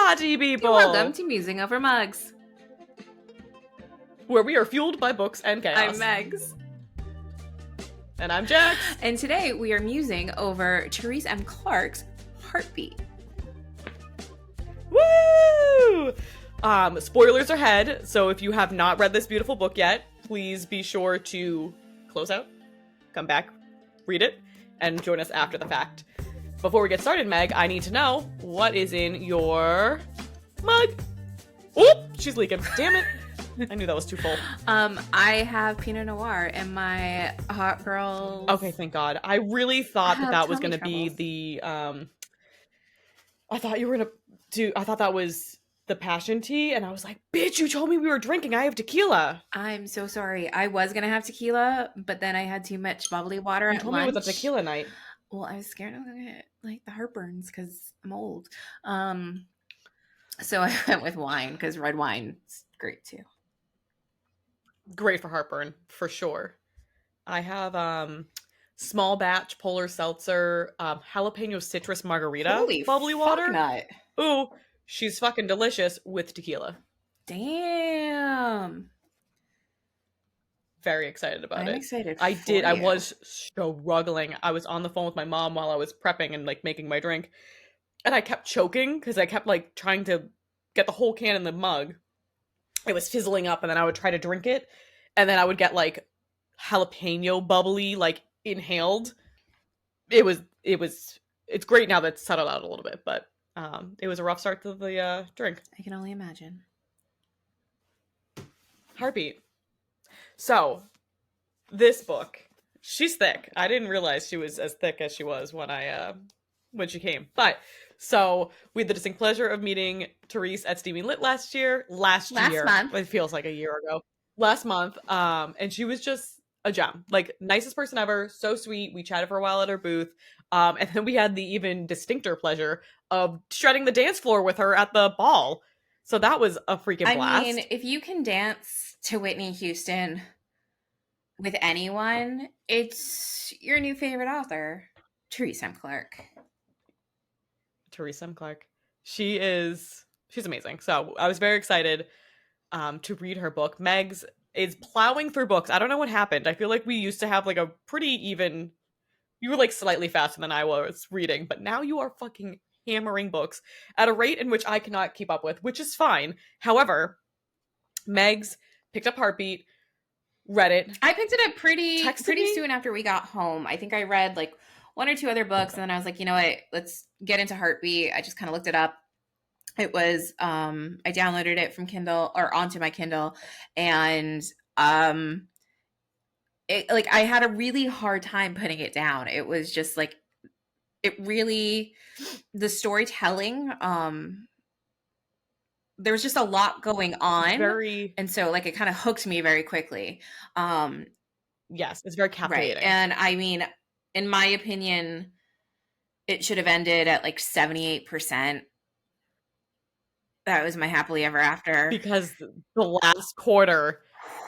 party, people! You're welcome to Musing over Mugs. Where we are fueled by books and chaos. I'm Megs. And I'm Jax. And today we are musing over Therese M. Clarke's Heartbeat. Woo! Spoilers ahead, so if you have not read this beautiful book yet, please be sure to close out, come back, read it, and join us after the fact. Before we get started, Meg, I need to know what is in your mug. Oh, she's leaking. Damn it. I knew that was too full. I have Pinot Noir in my Hot Girls. Okay, thank God. I really thought that was going to be troubles. the, I thought you were going to do, I thought that was the passion tea, and I was like, bitch, you told me we were drinking. I have tequila. I'm so sorry. I was going to have tequila, but then I had too much bubbly water You at told lunch. me it was a tequila night. Well, I was scared I was going to get like the heartburns because I'm old. So I went with wine because red wine's great too. Great for heartburn, for sure. I have small batch polar seltzer jalapeno citrus margarita. Holy bubbly water. Nut. Ooh, she's fucking delicious with tequila. Damn. Very excited about it. I'm excited. I was struggling. I was on the phone with my mom while I was prepping and like making my drink, and I kept choking because I kept like trying to get the whole can in the mug. It was fizzling up, and then I would try to drink it, and then I would get like jalapeno bubbly like inhaled. It's great now that it's settled out a little bit, but it was a rough start to the drink. I can only imagine. Heartbeat. So, this book, she's thick. I didn't realize she was as thick as she was when she came. But, so, we had the distinct pleasure of meeting Therese at SteamyLit last year. Last month. It feels like a year ago. Last month. And she was just a gem. Like, nicest person ever. So sweet. We chatted for a while at her booth. And then we had the even distincter pleasure of shredding the dance floor with her at the ball. So that was a freaking blast. I mean, if you can dance to Whitney Houston with anyone, it's your new favorite author, Therese M. Clarke. Therese M. Clarke. She's amazing. So I was very excited to read her book. Megs is plowing through books. I don't know what happened. I feel like we used to have like a pretty even, you were like slightly faster than I was reading, but now you are fucking hammering books at a rate in which I cannot keep up with, which is fine. However, Megs picked up Heartbeat, read it. I picked it up pretty soon after we got home. I think I read like one or two other books, and then I was like, you know what, let's get into Heartbeat. I just kind of looked it up. It was I downloaded it from Kindle or onto my Kindle, and it, like, I had a really hard time putting it down. It was just like, it really, the storytelling, there was just a lot going on. And so like it kind of hooked me very quickly. Yes, it's very captivating. Right. And I mean, in my opinion, it should have ended at like 78%. That was my happily ever after. Because the last quarter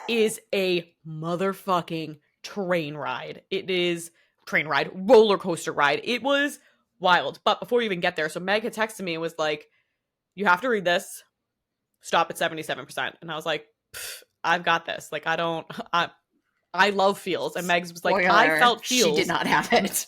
is a motherfucking train ride. It is roller coaster ride. It was wild. But before we even get there, so Meg had texted me and was like, you have to read this. Stop at 77%. And I was like, I've got this. Like, I love feels. And Megs was like, I felt feels. She did not have it.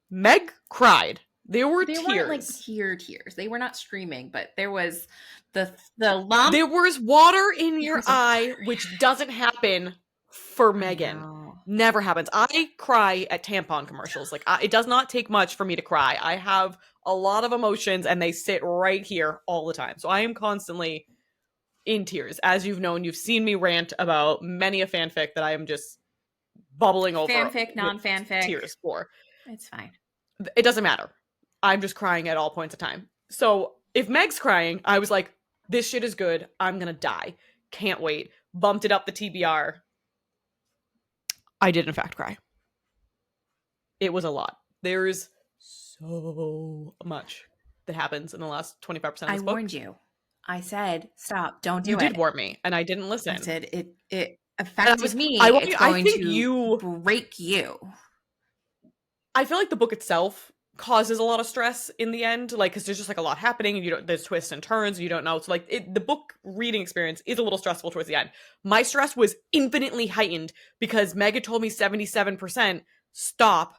Meg cried. There were tears. They weren't like tears. They were not screaming, but there was the lump. There was water in your eye, which doesn't happen for Megan. Never happens. I cry at tampon commercials. Like, it does not take much for me to cry. I have a lot of emotions, and they sit right here all the time. So I am constantly in tears. As you've known, you've seen me rant about many a fanfic that I am just bubbling over. Fanfic, non-fanfic. Tears for. It's fine. It doesn't matter. I'm just crying at all points of time. So if Meg's crying, I was like, this shit is good. I'm gonna die. Can't wait. Bumped it up the TBR. I did in fact cry. It was a lot. There's so much that happens in the last 25% of this book. I warned you. I said, stop, don't do it. You did warn me, and I didn't listen. I said, it affected me. I think you break you. I feel like the book itself causes a lot of stress in the end, like because there's just like a lot happening and you don't, there's twists and turns and you don't know, so like the book reading experience is a little stressful towards the end. My stress was infinitely heightened because Meg had told me 77% stop.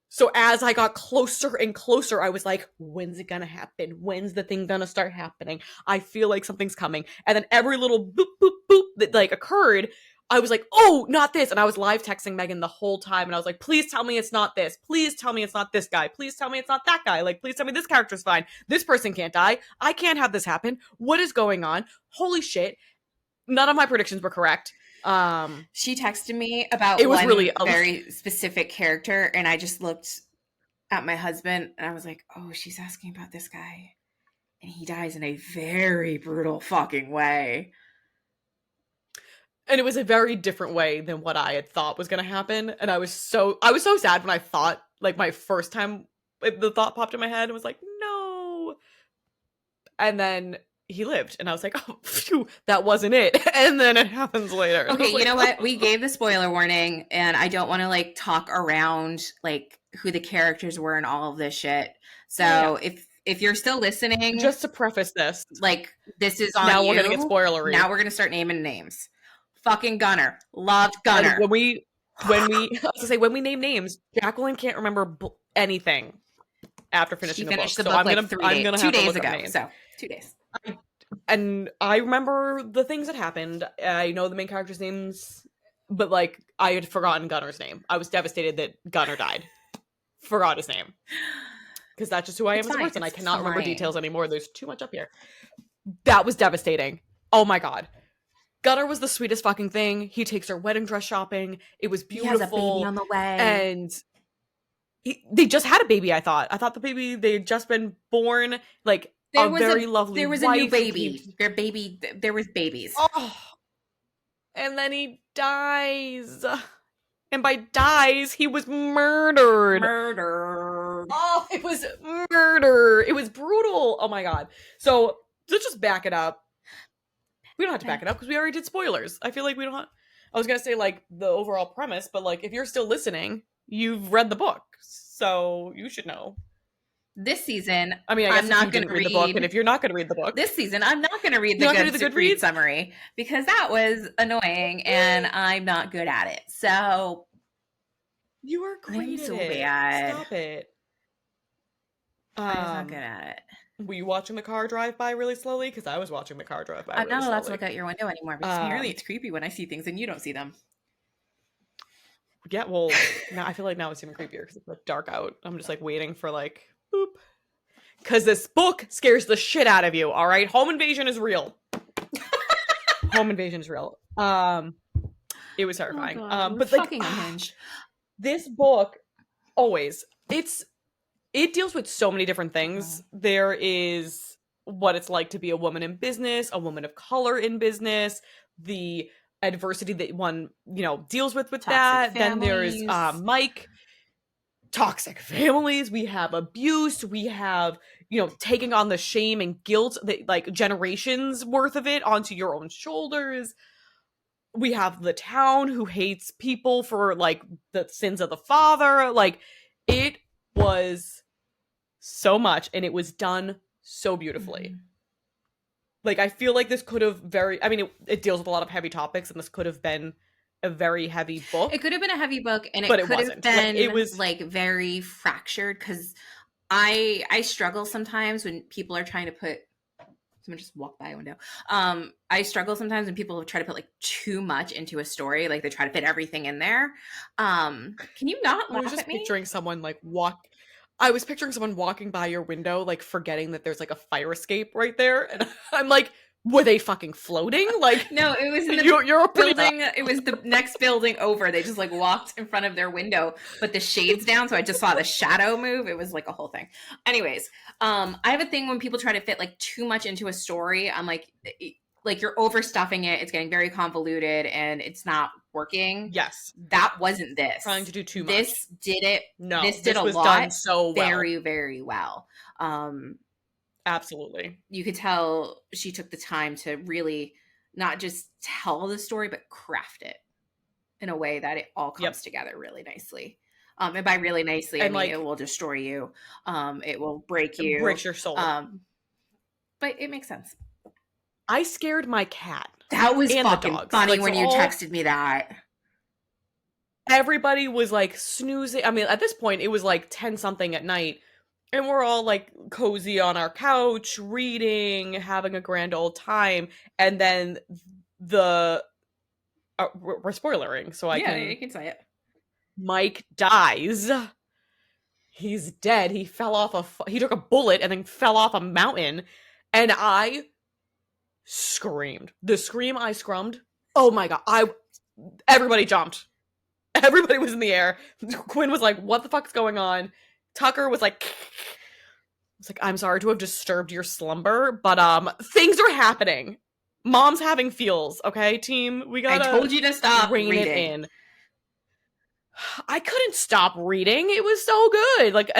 So as I got closer and closer, I was like, when's it gonna happen? When's the thing gonna start happening? I feel like something's coming. And then every little boop, boop, boop that like occurred, I was like, oh, not this. And I was live texting Megan the whole time. And I was like, please tell me it's not this. Please tell me it's not this guy. Please tell me it's not that guy. Like, please tell me this character's fine. This person can't die. I can't have this happen. What is going on? Holy shit. None of my predictions were correct. She texted me about it was one really very specific character, and I just looked at my husband and I was like, oh, she's asking about this guy. And he dies in a very brutal fucking way. And it was a very different way than what I had thought was going to happen. And I was so sad when I thought, like, my first time the thought popped in my head and was like, no. And then he lived. And I was like, oh, phew, that wasn't it. And then it happens later. Okay, like, you know what? We gave the spoiler warning, and I don't want to, like, talk around, like, who the characters were and all of this shit. So if you're still listening... Just to preface this. Like, this is on now you. We're going to get spoilery. Now we're going to start naming names. Fucking Gunner. Loved Gunner. When we I was gonna say, when we name names, Jacqueline can't remember anything after finishing the book. The book like 2 days ago. So 2 days. And I remember the things that happened. I know the main characters' names, but like I had forgotten Gunner's name. I was devastated that Gunner died. Forgot his name. Because that's just who I am as a person. I cannot remember details anymore. There's too much up here. That was devastating. Oh my god. Gunner was the sweetest fucking thing. He takes her wedding dress shopping. It was beautiful. He has a baby on the way. And they just had a baby, I thought. I thought the baby, they had just been born. Like, there was very lovely There was wife. A new baby. There was babies. Oh. And then he dies. And by dies, he was murdered. Oh, it was murder. It was brutal. Oh my god. So, let's just back it up. We don't have to back it up because we already did spoilers. I feel like we don't have... I was going to say, like, the overall premise, but, like, if you're still listening, you've read the book. So, you should know. This season, I mean, I'm not going to read the book, and if you're not going to read the book... This season, I'm not going to read the Goodreads summary because that was annoying, and I'm not good at it. So... You are great at so it. Bad. Stop it. I'm not good at it. Were you watching the car drive by really slowly? Because I was watching the car drive by I'm not allowed to look out your window anymore because apparently it's creepy when I see things and you don't see them. Yeah, well, now I feel like now it's even creepier because it's like dark out. I'm just like waiting for like, boop. Because this book scares the shit out of you, all right? Home invasion is real. Home invasion is real. It was terrifying. Oh but fucking like, unhinged. This book, always, it deals with so many different things. There is what it's like to be a woman in business, a woman of color in business, the adversity that one, deals with toxic that. Families. Then there's Mike, toxic families. We have abuse. We have, taking on the shame and guilt that like generations worth of it onto your own shoulders. We have the town who hates people for like the sins of the father. Like, it was so much, and it was done so beautifully. Mm-hmm. Like, I feel like this could have it deals with a lot of heavy topics, and this could have been a very heavy book. It could have been a heavy book, and it could have been it was like very fractured, because I struggle sometimes when people are trying to put... Someone just walked by a window. I struggle sometimes when people try to put like too much into a story, like they try to fit everything in there. Can you not laugh at me? I was picturing someone walking by your window, like forgetting that there's like a fire escape right there, and I'm like, were they fucking floating? Like, no, it was in the you're building. It was the next building over. They just like walked in front of their window, but the shades down, so I just saw the shadow move. It was like a whole thing. Anyways, I have a thing when people try to fit like too much into a story. I'm like you're overstuffing it. It's getting very convoluted, and it's not working. Yes, that wasn't this. Trying to do too much. This did it. No, this did a lot. Done so well. Very, very well. Absolutely. You could tell she took the time to really not just tell the story, but craft it in a way that it all comes together really nicely. And by really nicely, I And mean it like will destroy you. It will break it you. breaks your soul. But it makes sense. I scared my cat That was and the fucking dogs. funny Like, so when you all texted me that. everybody was like snoozing. I mean, at this point, it was like 10 something at night, and we're all like cozy on our couch, reading, having a grand old time. And then the we're spoilering, so I Yeah, you can. can say it. Mike dies. He's dead. He fell off he took a bullet and then fell off a mountain, and I screamed. The scream I scrummed. Oh my god! Everybody jumped. Everybody was in the air. Quinn was like, "What the fuck's going on?" Tucker was like, "It's like I'm sorry to have disturbed your slumber, but things are happening. Mom's having feels. Okay, team, we I gotta told you to stop rein it reading. in." I couldn't stop reading. It was so good. Like,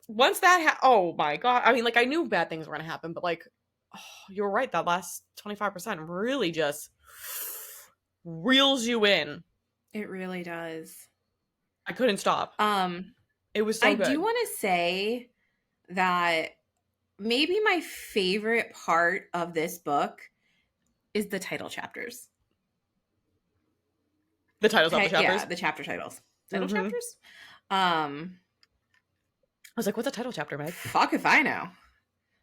once that oh my god. I mean, like, I knew bad things were gonna happen, but like, oh, you were right. That last 25% really just reels you in. It really does. I couldn't stop. It was so I good. do want to say that maybe my favorite part of this book is the title chapters. The titles of the chapters? Yeah, the chapter titles. Title Mhm. chapters? I was like, what's a title chapter, Meg? Fuck if I know. I've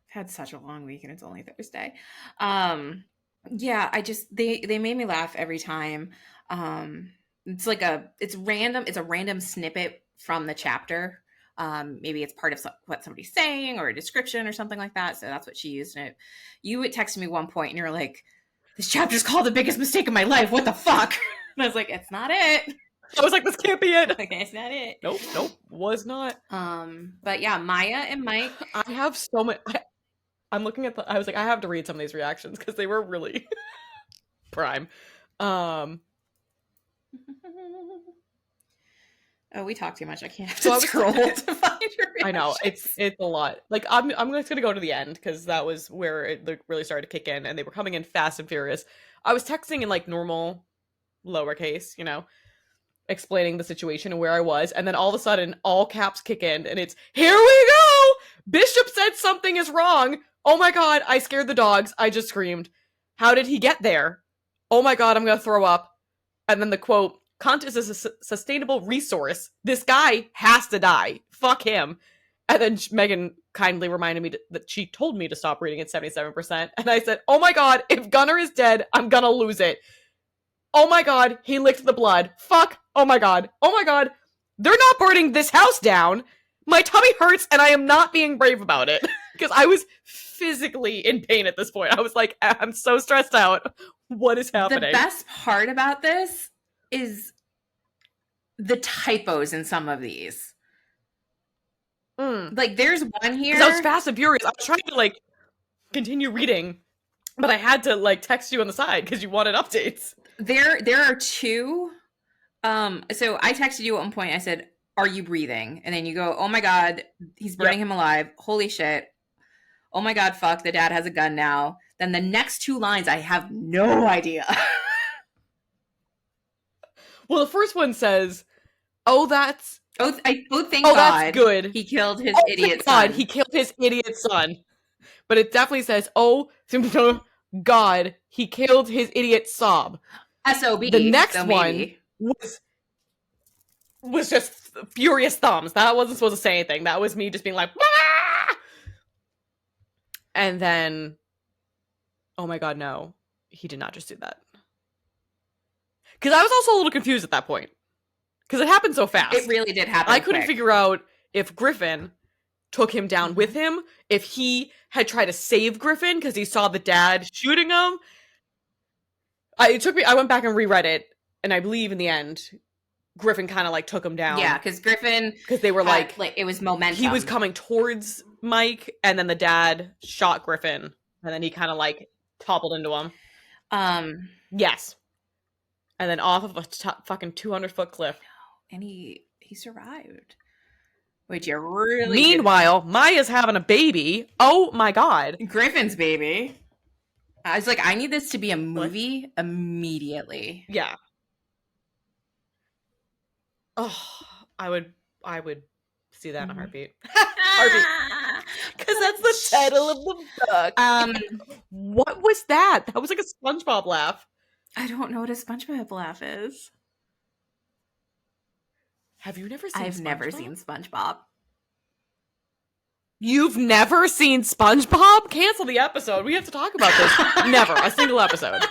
had such a long week and it's only Thursday. Yeah, they made me laugh every time. It's like it's a random snippet from the chapter. Maybe it's part of what somebody's saying or a description or something like that. So that's what she used in it. You would text me one point and you're like, this chapter's called The Biggest Mistake of My Life. What the fuck? And I was like, it's not it. I was like, this can't be it. Like, it's not it. Nope, was not. But yeah, Maya and Mike. I have so much. I'm looking at I was like, I have to read some of these reactions because they were really prime. Oh, we talk too much. I can't have So to I was scroll to find your reactions. I know it's a lot. Like I'm just gonna go to the end because that was where it really started to kick in, and they were coming in fast and furious. I was texting in like normal, lowercase, explaining the situation and where I was, and then all of a sudden, all caps kick in, and it's here we go. Bishop said something is wrong. Oh my god! I scared the dogs. I just screamed. How did he get there? Oh my god! I'm gonna throw up. And then the quote, Kant is a sustainable resource. This guy has to die. Fuck him. And then Megan kindly reminded me that she told me to stop reading at 77%. And I said, oh my god, if Gunnar is dead, I'm gonna lose it. Oh my god, he licked the blood. Fuck. Oh my god. Oh my god. They're not burning this house down. My tummy hurts and I am not being brave about it. Because I was physically in pain at this point. I was like, I'm so stressed out. What is happening? The best part about this is the typos in some of these. Like, there's one here. Because I was fast and furious. I was trying to, like, continue reading, but I had to, like, text you on the side because you wanted updates. There are two. So I texted you at one point. I said, are you breathing? And then you go, oh my god, he's burning him alive. Holy shit. Oh my god, fuck, the dad has a gun now. Then the next two lines, I have no idea. Well, the first one says, oh, that's... thank God. That's good. He killed his idiot son. son. He killed his idiot son. But it definitely says, oh, God, he killed his idiot sob. SOB. The next one was just furious thumbs. That wasn't supposed to say anything. That was me just being like, ah! And then, oh my god, no. He did not just do that. Because I was also a little confused at that point. Because it happened so fast. It really did happen I couldn't figure out if Griffin took him down with him, if he had tried to save Griffin because he saw the dad shooting him. I went back and reread it, and I believe in the end, Griffin kind of like took him down. Yeah, because Griffin... Because they were like... it was momentum. He was coming towards Mike, and then the dad shot Griffin, and then he kind of like toppled into him. Yes. And then off of a fucking 200-foot cliff. And he survived. Which you really... Meanwhile, Maya's having a baby. Oh my god. Griffin's baby. I was like, I need this to be a movie immediately. Yeah. Oh, I would see that in a Mhm. heartbeat. Heartbeat. Because that's the title of the book. What was that? That was like a SpongeBob laugh. I don't know what a SpongeBob laugh is. Have you never seen I've SpongeBob? never seen SpongeBob. You've never seen SpongeBob? Cancel the episode. We have to talk about this. Never. A single episode.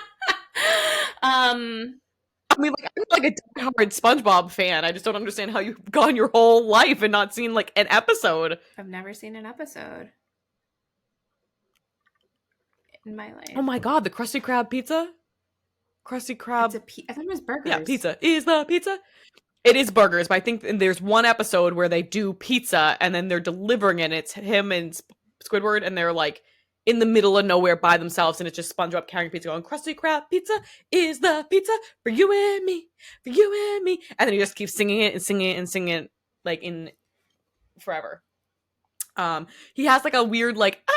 I mean, like, I'm like a diehard SpongeBob fan. I just don't understand how you've gone your whole life and not seen like an episode. I've never seen an episode in my life. Oh my god, the Krusty Krab pizza? Krusty Krab. I thought it was burgers. Yeah, pizza is the pizza. It is burgers, but I think there's one episode where they do pizza and then they're delivering it. And it's him and Squidward, and they're like in the middle of nowhere by themselves, and it's just SpongeBob carrying pizza, going, "Krusty Krab pizza is the pizza for you and me, for you and me," and then he just keeps singing it and singing it and singing it like in forever. He has like a weird like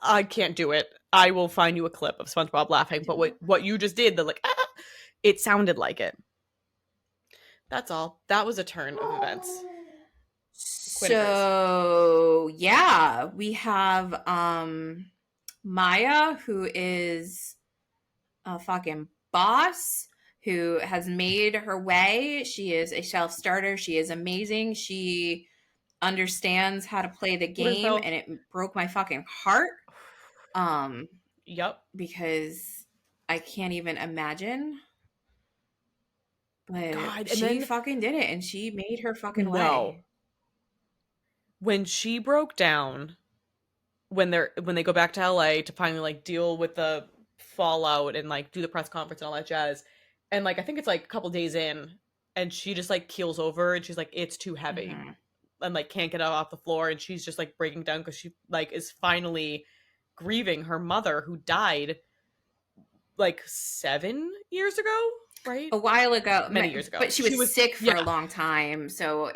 I can't do it. I will find you a clip of SpongeBob laughing, but what you just did, the like it sounded like it. That's all. That was a turn of events. So yeah, we have Maya, who is a fucking boss, who has made her way. She is a self-starter. She is amazing. She understands how to play the game, and it broke my fucking heart. Yep. Because I can't even imagine. But God, she fucking did it, and she made her fucking way. When she broke down, when they go back to LA to finally like deal with the fallout and like do the press conference and all that jazz, and like I think it's like a couple days in, and she just like keels over and she's like, it's too heavy, and like can't get off the floor, and she's just like breaking down because she like is finally grieving her mother who died like 7 years ago, right? A while ago, many years ago, but she was sick for a long time, so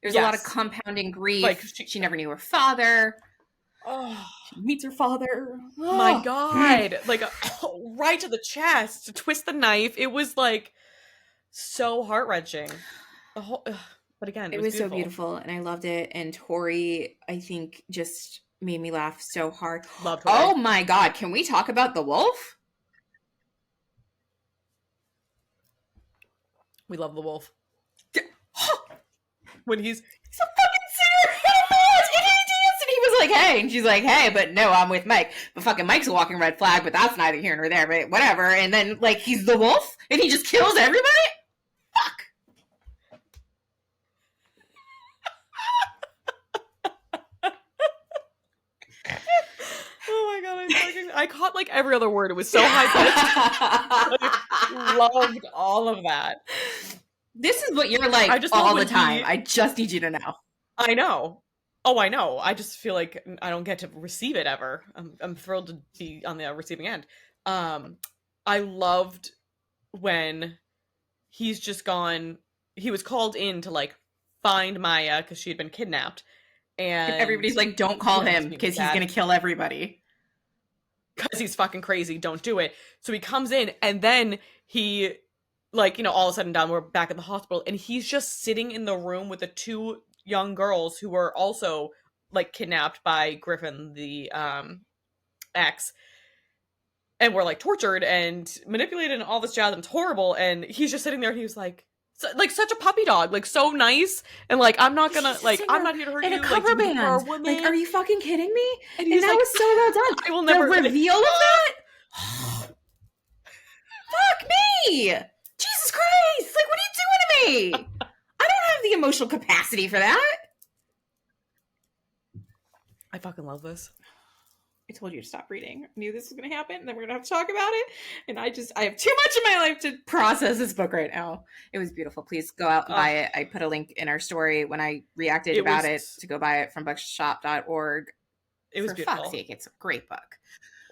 there's a lot of compounding grief. Like she never knew her father. Oh, she meets her father. Oh my god! Like right to the chest, to twist the knife. It was like so heart wrenching. But again, it was so beautiful, and I loved it. And Tori, I think, just made me laugh so hard. Loved Tori. Oh my god! Can we talk about the wolf? We love the wolf. When he's a fucking singer, and he was like, "Hey," and she's like, "Hey," but no, I'm with Mike. But fucking Mike's a walking red flag, but that's neither here nor there. But whatever. And then like he's the wolf, and he just kills everybody. Fuck. Oh my god, I caught like every other word. It was so high pitched. Like, loved all of that. This is what you're like all the time. I just need you to know. I know. Oh, I know. I just feel like I don't get to receive it ever. I'm thrilled to be on the receiving end. I loved when he's just gone. He was called in to like find Maya because she had been kidnapped, and everybody's like, "Don't call him because he's gonna kill everybody." Because he's fucking crazy. Don't do it. So he comes in, and then he. Like, you know, all of a sudden down, we're back at the hospital, and he's just sitting in the room with the two young girls who were also, like, kidnapped by Griffin, the, ex, and were, like, tortured and manipulated and all this jazz, and it's horrible, and he's just sitting there, and he was like such a puppy dog, like, so nice, and, like, I'm not gonna, like, I'm not here to hurt you, in a cover band. Like, are you fucking kidding me? And that was so well done. I will never... The reveal of that? Fuck me! Jesus Christ! Like, what are you doing to me? I don't have the emotional capacity for that. I fucking love this. I told you to stop reading. I knew this was going to happen, and then we're going to have to talk about it. And I have too much in my life to process this book right now. It was beautiful. Please go out and buy it. I put a link in our story when I reacted about it to go buy it from bookshop.org. It was beautiful. For fuck's sake, it's a great book.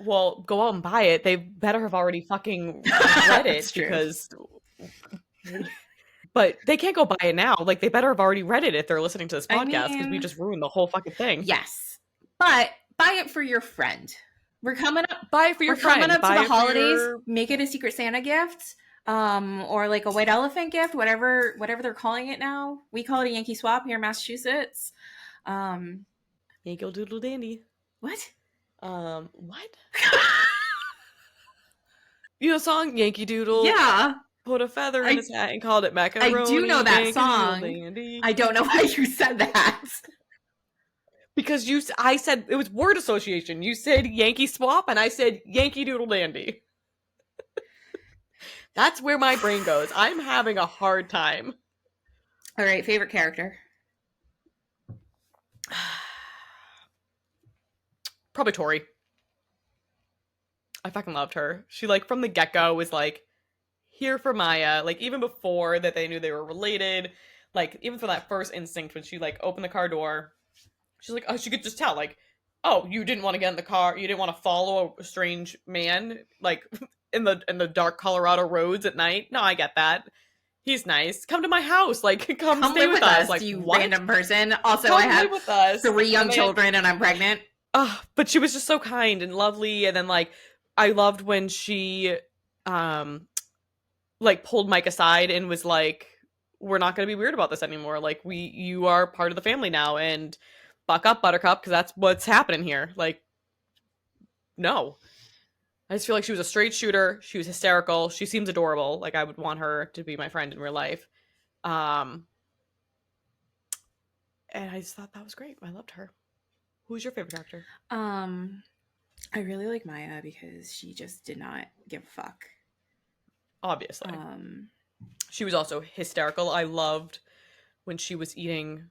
Well, go out and buy it. They better have already fucking read it because... But they can't go buy it now. Like, they better have already read it if they're listening to this podcast because we just ruined the whole fucking thing. Yes. But buy it for your friend. We're coming up. Buy it for your friend. We're coming up to the holidays. Make it a Secret Santa gift. Or like a white elephant gift, whatever they're calling it now. We call it a Yankee swap here in Massachusetts. Um, Yankee Doodle Dandy. what? What? You know, song Yankee Doodle Yeah, put a feather in I his hat and called it I do know macaroni. that Yankee Doodle song. Dandy. I don't know why you said that. Because I said it was word association. You said Yankee swap, and I said Yankee Doodle Dandy. That's where my brain goes. I'm having a hard time. All right, favorite character. Probably Tori. I fucking loved her. She like from the get go was like here for Maya. Like even before that they knew they were related. Like even for that first instinct when she like opened the car door, she's like, oh, she could just tell like, oh, you didn't want to get in the car. You didn't want to follow a strange man like in the dark Colorado roads at night. No, I get that. He's nice. Come to my house. Like come stay live with us. us, Like you what? random person. Also, Come I have live with us. 3 young children and I'm pregnant. But she was just so kind and lovely. And then like I loved when she like pulled Mike aside and was like, we're not going to be weird about this anymore. Like you are part of the family now, and buck up, Buttercup, because that's what's happening here. Like, no. I just feel like she was a straight shooter. She was hysterical. She seems adorable. Like I would want her to be my friend in real life. Um and I just thought that was great. I loved her. Who's your favorite character? I really like Maya because she just did not give a fuck. Obviously. She was also hysterical. I loved when she was eating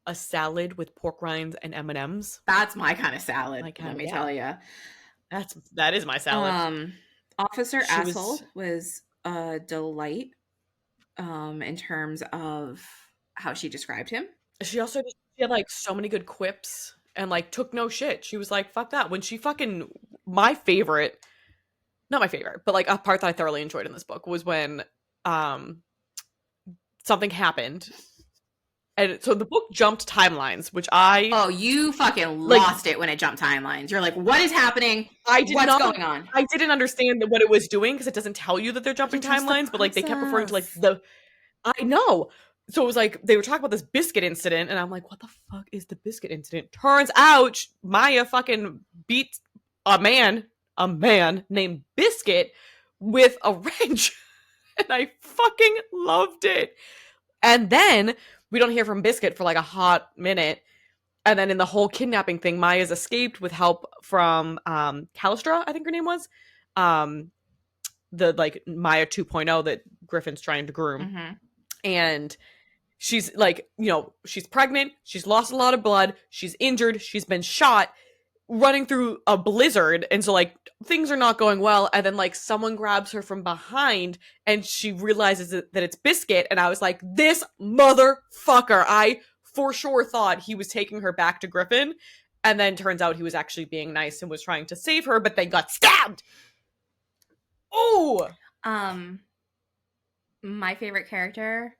a salad with pork rinds and M&Ms. That's my kind of salad, Like, let me tell you. That is my salad. Officer Asshole was a delight in terms of how she described him. She had like so many good quips and like took no shit. She was like, fuck that. When she fucking my favorite, not my favorite, but like a part that I thoroughly enjoyed in this book was when something happened. And so the book jumped timelines, which Oh, you fucking lost it when it jumped timelines. You're like, what is happening? What's going on? I didn't understand what it was doing because it doesn't tell you that they're jumping timelines, but like they kept referring to like I know. So it was like they were talking about this biscuit incident, and I'm like, what the fuck is the biscuit incident? Turns out Maya fucking beat a man named Biscuit with a wrench. And I fucking loved it. And then we don't hear from Biscuit for like a hot minute. And then in the whole kidnapping thing, Maya's escaped with help from Callistra, I think her name was. The like Maya 2.0 that Griffin's trying to groom. Mm-hmm. And she's like, you know, she's pregnant. She's lost a lot of blood. She's injured. She's been shot running through a blizzard. And so like things are not going well. And then like someone grabs her from behind and she realizes that it's Biscuit. And I was like, this motherfucker. I for sure thought he was taking her back to Griffin. And then turns out he was actually being nice and was trying to save her, but then got stabbed. Oh! My favorite character,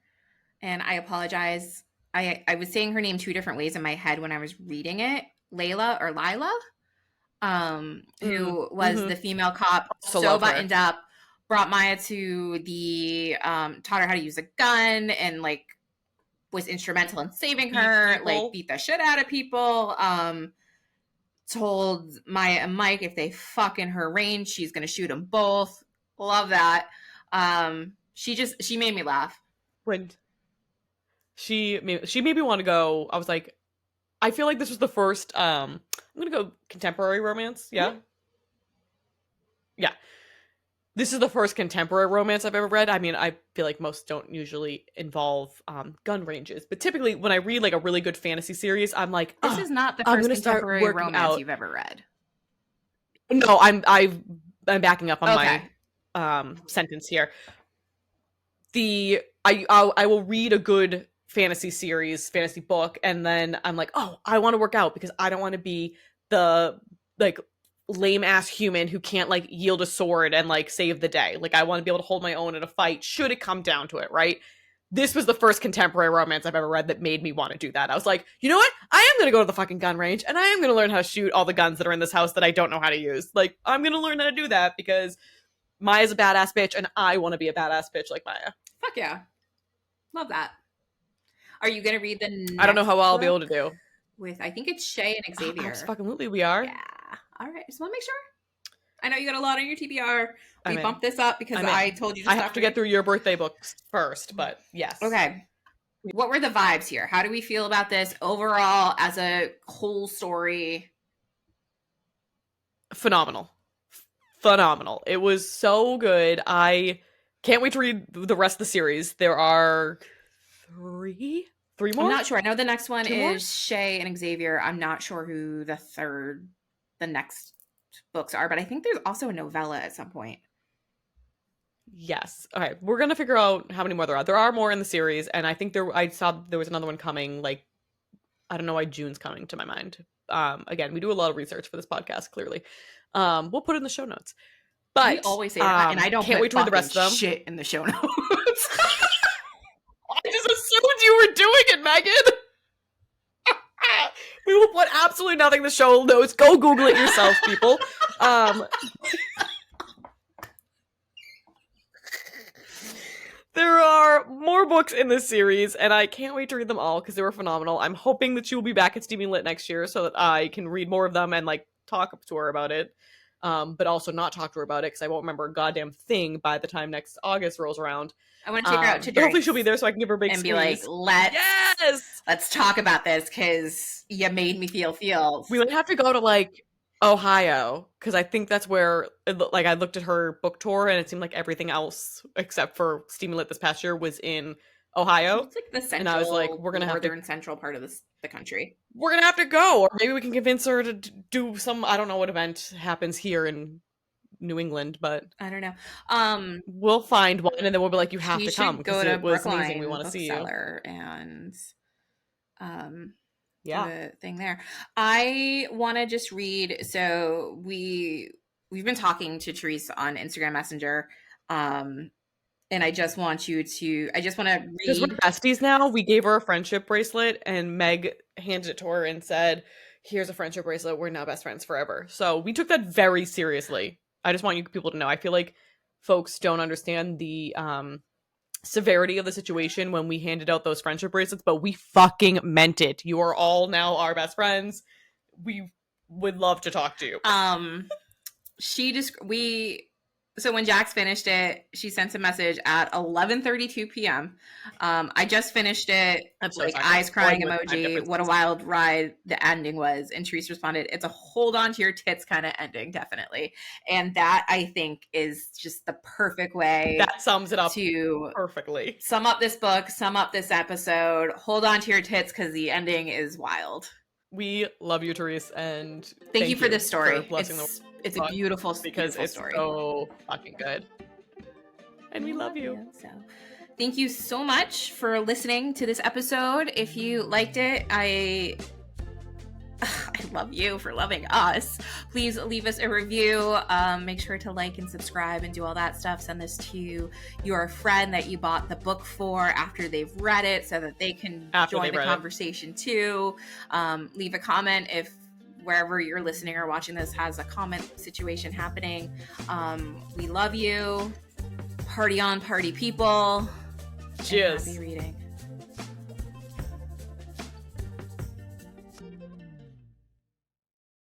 and I apologize, I was saying her name 2 different ways in my head when I was reading it. Layla or Lila, who was the female cop, so buttoned up, brought Maya to the, taught her how to use a gun, and like was instrumental in saving her, like beat the shit out of people. Told Maya and Mike if they fuck in her range, she's gonna shoot them both. Love that. She made me laugh. When she made me want to go, I was like, I feel like this was the first, I'm going to go contemporary romance. Yeah. Mm-hmm. Yeah. This is the first contemporary romance I've ever read. I mean, I feel like most don't usually involve gun ranges, but typically when I read like a really good fantasy series, I'm like, this is not the first contemporary romance you've ever read. No, I'm backing up on my sentence here. I will read a good fantasy series, fantasy book, and then I'm like, oh, I want to work out because I don't want to be the like lame ass human who can't like yield a sword and like save the day. Like I want to be able to hold my own in a fight should it come down to it, right? This was the first contemporary romance I've ever read that made me want to do that. I was like, you know what? I am going to go to the fucking gun range and I am going to learn how to shoot all the guns that are in this house that I don't know how to use. Like I'm going to learn how to do that because Maya's a badass bitch, and I want to be a badass bitch like Maya. Fuck yeah. Love that. Are you going to read the next I don't know how well I'll book be able to do. with, I think it's Shay and Xavier. Absolutely, we are. Yeah. All right. Just want to make sure. I know you got a lot on your TBR. We I'm in. bumped this up because I told you to I have to get through your birthday books first, but yes. Okay. What were the vibes here? How do we feel about this overall as a whole story? Phenomenal. It was so good. I can't wait to read the rest of the series. There are three more? I'm not sure. I know the next one is Shay and Xavier. I'm not sure who the next books are, but I think there's also a novella at some point. Yes. Okay. We're going to figure out how many more there are. There are more in the series, and I think I saw there was another one coming, like, I don't know why June's coming to my mind. Again, we do a lot of research for this podcast, clearly. We'll put it in the show notes. But we always say that, and I don't can't wait to read the rest of them. Shit in the show notes. I just assumed you were doing it, Megan. We will put absolutely nothing in the show notes. Go Google it yourself, people. There are more books in this series, and I can't wait to read them all because they were phenomenal. I'm hoping that she will be back at SteamyLit next year so that I can read more of them and like talk to her about it, but also not talk to her about it because I won't remember a goddamn thing by the time next August rolls around. I want to take her out to drinks. Hopefully she'll be there so I can give her a big and squeeze. Be like, let's talk about this because you made me feel feels. We would have to go to like Ohio because I think that's where like I looked at her book tour and it seemed like everything else except for SteamyLit this past year was in Ohio. It's like the central, and I was like, we're gonna northern have to central part of the country. We're gonna have to go, or maybe we can convince her to do some. I don't know what event happens here in New England, but I don't know. We'll find one, and then we'll be like, "You have to come because it was amazing. We want to see you." And yeah, the thing there. I want to just read. So we've been talking to Teresa on Instagram Messenger, and I just want to read because we're besties now. We gave her a friendship bracelet, and Meg handed it to her and said, "Here's a friendship bracelet. We're now best friends forever." So we took that very seriously. I just want you people to know. I feel like folks don't understand the severity of the situation when we handed out those friendship bracelets, but we fucking meant it. You are all now our best friends. We would love to talk to you. So when Jax finished it, she sent a message at 11:32 p.m. I just finished it. Eyes crying emoji. What a wild ride the ending was. And Therese responded, "It's a hold on to your tits kind of ending, definitely." And that I think is just the perfect way. That sums it up to perfectly. Sum up this book. Sum up this episode. Hold on to your tits because the ending is wild. We love you, Therese, and thank you for this story. It's a beautiful because beautiful it's story. So fucking good. And we love you. So thank you so much for listening to this episode. If you liked it, I love you for loving us. Please leave us a review. Make sure to like and subscribe and do all that stuff. Send this to your friend that you bought the book for after they've read it so that they can join the conversation too. Leave a comment if wherever you're listening or watching this has a comment situation happening. We love you. Party on, party people. Cheers. Happy reading.